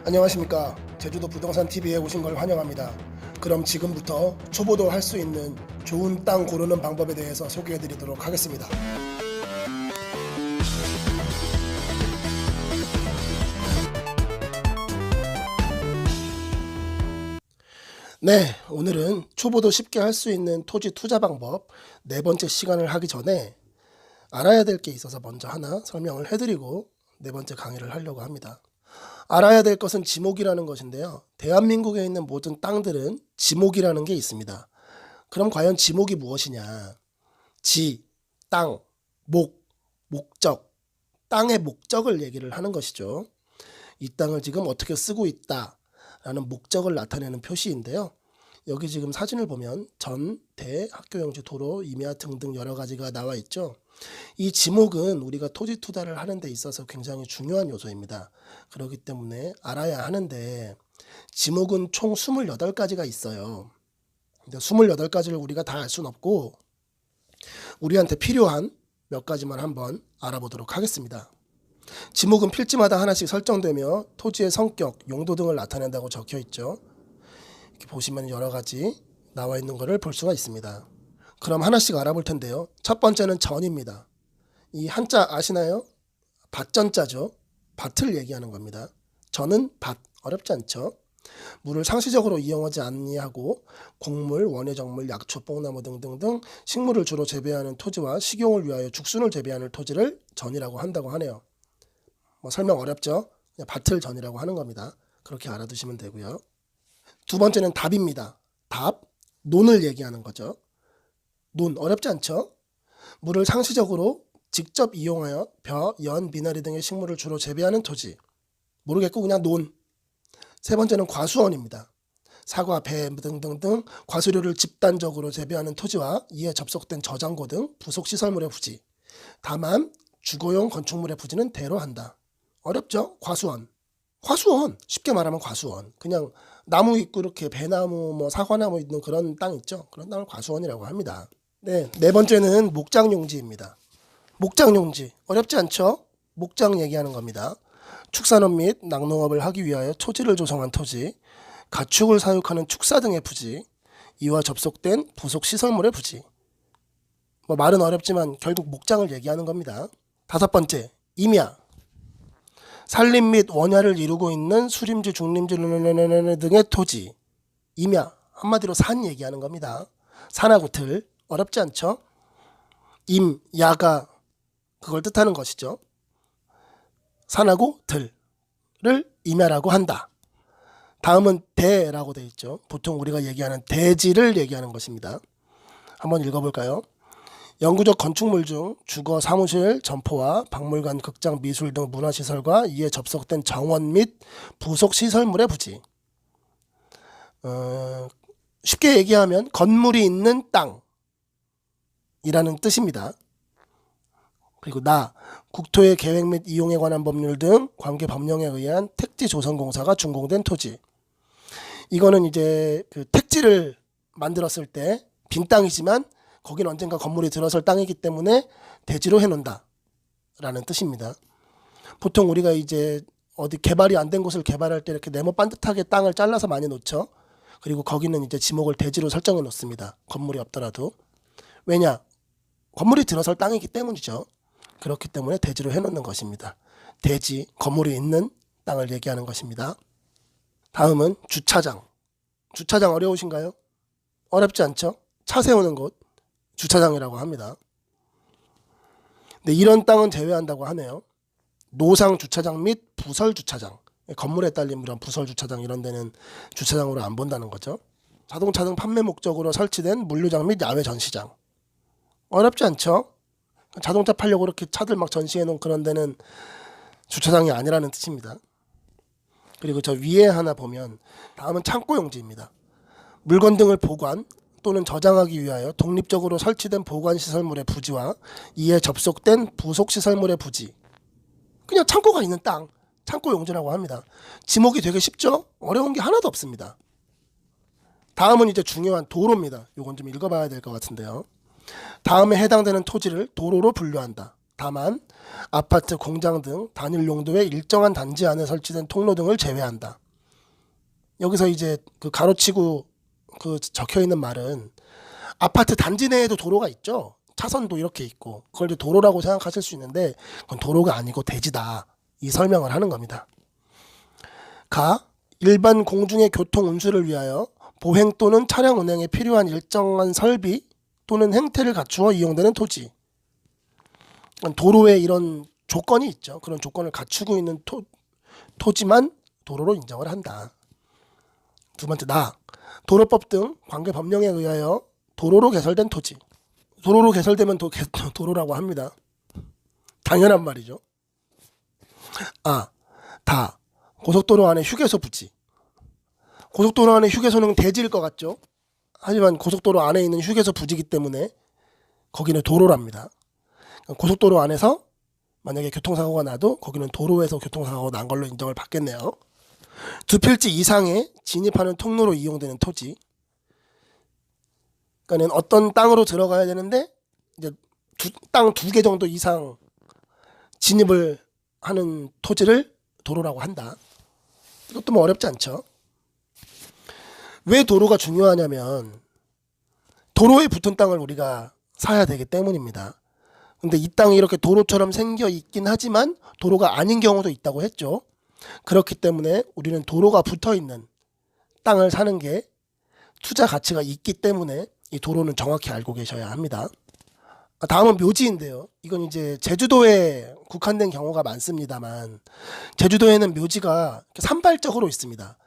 안녕하십니까. 제주도 부동산 TV에 오신 걸 환영합니다. 그럼 지금부터 초보도 할 수 있는 좋은 땅 고르는 방법에 대해서 소개해 드리도록 하겠습니다. 네, 오늘은 초보도 쉽게 할 수 있는 토지 투자 방법 네 번째 시간을 하기 전에 알아야 될 게 있어서 먼저 하나 설명을 해드리고 네 번째 강의를 하려고 합니다. 알아야 될 것은 지목이라는 것인데요. 대한민국에 있는 모든 땅들은 지목이라는 게 있습니다. 그럼 과연 지목이 무엇이냐? 지, 땅, 목, 목적, 땅의 목적을 얘기를 하는 것이죠. 이 땅을 지금 어떻게 쓰고 있다라는 목적을 나타내는 표시인데요. 여기 지금 사진을 보면 전, 대, 학교용지, 도로, 임야 등등 여러 가지가 나와 있죠. 이 지목은 우리가 토지 투자를 하는 데 있어서 굉장히 중요한 요소입니다. 그렇기 때문에 알아야 하는데 지목은 총 28가지가 있어요. 근데 28가지를 우리가 다 알 수는 없고 우리한테 필요한 몇 가지만 한번 알아보도록 하겠습니다. 지목은 필지마다 하나씩 설정되며 토지의 성격, 용도 등을 나타낸다고 적혀 있죠. 이렇게 보시면 여러 가지 나와 있는 것을 볼 수가 있습니다. 그럼 하나씩 알아볼 텐데요. 첫 번째는 전입니다. 이 한자 아시나요? 밭전자죠. 밭을 얘기하는 겁니다. 전은 밭, 어렵지 않죠? 물을 상시적으로 이용하지 아니하고 곡물, 원예정물, 약초, 뽕나무 등등등 식물을 주로 재배하는 토지와 식용을 위하여 죽순을 재배하는 토지를 전이라고 한다고 하네요. 설명 어렵죠? 그냥 밭을 전이라고 하는 겁니다. 그렇게 알아두시면 되고요. 두 번째는 답입니다. 답, 논을 얘기하는 거죠. 논, 어렵지 않죠? 물을 상시적으로 직접 이용하여 벼, 연, 미나리 등의 식물을 주로 재배하는 토지. 모르겠고 그냥 논. 세 번째는 과수원입니다. 사과, 배 등등등 과수료를 집단적으로 재배하는 토지와 이에 접속된 저장고 등 부속시설물의 부지. 다만 주거용 건축물의 부지는 대로 한다. 어렵죠? 과수원. 과수원, 쉽게 말하면 과수원. 그냥 나무 있고 이렇게 배나무, 사과나무 있는 그런 땅 있죠? 그런 땅을 과수원이라고 합니다. 네 번째는 목장용지입니다. 목장용지, 어렵지 않죠? 목장 얘기하는 겁니다. 축산업 및 낙농업을 하기 위하여 토지를 조성한 토지, 가축을 사육하는 축사 등의 부지, 이와 접속된 부속시설물의 부지. 말은 어렵지만 결국 목장을 얘기하는 겁니다. 다섯 번째, 임야. 산림 및 원야를 이루고 있는 수림지, 중림지 등의 토지. 임야, 한마디로 산 얘기하는 겁니다. 산하고 들, 어렵지 않죠? 임, 야가 그걸 뜻하는 것이죠. 산하고 들을 임야라고 한다. 다음은 대라고 되어 있죠. 보통 우리가 얘기하는 대지를 얘기하는 것입니다. 한번 읽어볼까요? 영구적 건축물 중 주거, 사무실, 점포와 박물관, 극장, 미술 등 문화시설과 이에 접속된 정원 및 부속시설물의 부지. 쉽게 얘기하면 건물이 있는 땅이라는 뜻입니다. 그리고 국토의 계획 및 이용에 관한 법률 등 관계 법령에 의한 택지 조성공사가 준공된 토지. 이거는 이제 그 택지를 만들었을 때 빈 땅이지만 거긴 언젠가 건물이 들어설 땅이기 때문에 대지로 해놓는다 라는 뜻입니다. 보통 우리가 이제 어디 개발이 안 된 곳을 개발할 때 이렇게 네모 반듯하게 땅을 잘라서 많이 놓죠. 그리고 거기는 이제 지목을 대지로 설정해 놓습니다. 건물이 없더라도. 왜냐? 건물이 들어설 땅이기 때문이죠. 그렇기 때문에 대지로 해놓는 것입니다. 대지, 건물이 있는 땅을 얘기하는 것입니다. 다음은 주차장. 주차장 어려우신가요? 어렵지 않죠? 차 세우는 곳, 주차장이라고 합니다. 근데 이런 땅은 제외한다고 하네요. 노상 주차장 및 부설 주차장. 건물에 딸린 이런 부설 주차장 이런 데는 주차장으로 안 본다는 거죠. 자동차 등 판매 목적으로 설치된 물류장 및 야외 전시장. 어렵지 않죠? 자동차 팔려고 이렇게 차들 막 전시해 놓은 그런 데는 주차장이 아니라는 뜻입니다. 그리고 저 위에 하나 보면 다음은 창고용지입니다. 물건 등을 보관 또는 저장하기 위하여 독립적으로 설치된 보관시설물의 부지와 이에 접속된 부속시설물의 부지. 그냥 창고가 있는 땅, 창고용지라고 합니다. 지목이 되게 쉽죠? 어려운 게 하나도 없습니다. 다음은 이제 중요한 도로입니다. 이건 좀 읽어봐야 될 것 같은데요. 다음에 해당되는 토지를 도로로 분류한다. 다만 아파트, 공장 등 단일 용도의 일정한 단지 안에 설치된 통로 등을 제외한다. 여기서 이제 그 가로치고 그 적혀 있는 말은 아파트 단지 내에도 도로가 있죠. 차선도 이렇게 있고 그걸 이제 도로라고 생각하실 수 있는데 그건 도로가 아니고 대지다. 이 설명을 하는 겁니다. 가. 일반 공중의 교통 운수를 위하여 보행 또는 차량 운행에 필요한 일정한 설비 또는 행태를 갖추어 이용되는 토지. 도로에 이런 조건이 있죠. 그런 조건을 갖추고 있는 토지만 도로로 인정을 한다. 두 번째 나. 도로법 등 관계 법령에 의하여 도로로 개설된 토지. 도로로 개설되면 도로라고 합니다. 당연한 말이죠. 아. 다. 고속도로 안에 휴게소 부지. 고속도로 안에 휴게소는 대지일 것 같죠. 하지만 고속도로 안에 있는 휴게소 부지이기 때문에 거기는 도로랍니다. 고속도로 안에서 만약에 교통사고가 나도 거기는 도로에서 교통사고가 난 걸로 인정을 받겠네요. 두 필지 이상의 진입하는 통로로 이용되는 토지. 그러니까 어떤 땅으로 들어가야 되는데 이제 땅 2개 정도 이상 진입을 하는 토지를 도로라고 한다. 이것도 뭐 어렵지 않죠. 왜 도로가 중요하냐면 도로에 붙은 땅을 우리가 사야 되기 때문입니다. 근데 이 땅이 이렇게 도로처럼 생겨 있긴 하지만 도로가 아닌 경우도 있다고 했죠. 그렇기 때문에 우리는 도로가 붙어 있는 땅을 사는 게 투자 가치가 있기 때문에 이 도로는 정확히 알고 계셔야 합니다. 다음은 묘지인데요. 이건 이제 제주도에 국한된 경우가 많습니다만 제주도에는 묘지가 산발적으로 있습니다.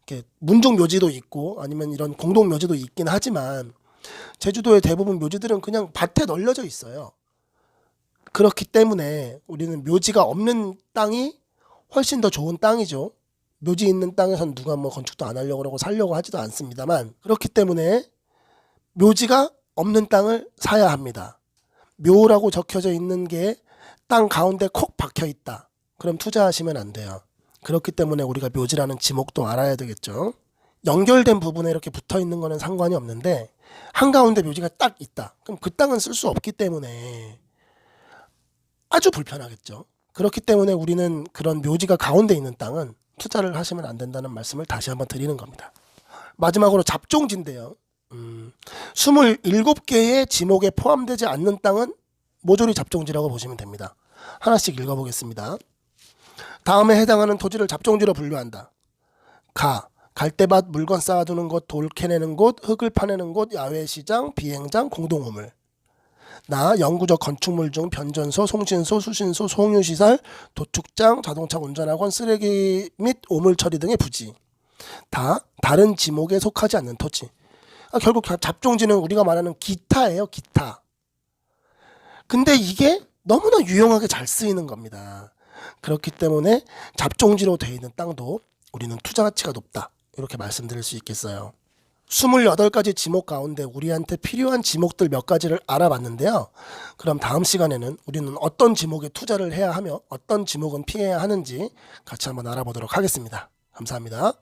이렇게 문중 묘지도 있고 아니면 이런 공동 묘지도 있긴 하지만 제주도의 대부분 묘지들은 그냥 밭에 널려져 있어요. 그렇기 때문에 우리는 묘지가 없는 땅이 훨씬 더 좋은 땅이죠. 묘지 있는 땅에선 누가 뭐 건축도 안 하려고 그러고 살려고 하지도 않습니다만 그렇기 때문에 묘지가 없는 땅을 사야 합니다. 묘라고 적혀져 있는 게 땅 가운데 콕 박혀 있다. 그럼 투자하시면 안 돼요. 그렇기 때문에 우리가 묘지라는 지목도 알아야 되겠죠. 연결된 부분에 이렇게 붙어 있는 거는 상관이 없는데 한가운데 묘지가 딱 있다. 그럼 그 땅은 쓸 수 없기 때문에 아주 불편하겠죠. 그렇기 때문에 우리는 그런 묘지가 가운데 있는 땅은 투자를 하시면 안 된다는 말씀을 다시 한번 드리는 겁니다. 마지막으로 잡종지인데요. 27개의 지목에 포함되지 않는 땅은 모조리 잡종지라고 보시면 됩니다. 하나씩 읽어보겠습니다. 다음에 해당하는 토지를 잡종지로 분류한다. 가. 갈대밭, 물건 쌓아두는 곳, 돌 캐내는 곳, 흙을 파내는 곳, 야외시장, 비행장, 공동우물. 나. 영구적 건축물 중 변전소, 송신소, 수신소, 송유시설, 도축장, 자동차 운전학원, 쓰레기 및 오물 처리 등의 부지. 다. 다른 지목에 속하지 않는 토지. 결국 잡종지는 우리가 말하는 기타예요. 기타. 근데 이게 너무나 유용하게 잘 쓰이는 겁니다. 그렇기 때문에 잡종지로 되어 있는 땅도 우리는 투자 가치가 높다. 이렇게 말씀드릴 수 있겠어요. 28가지 지목 가운데 우리한테 필요한 지목들 몇 가지를 알아봤는데요. 그럼 다음 시간에는 우리는 어떤 지목에 투자를 해야 하며 어떤 지목은 피해야 하는지 같이 한번 알아보도록 하겠습니다. 감사합니다.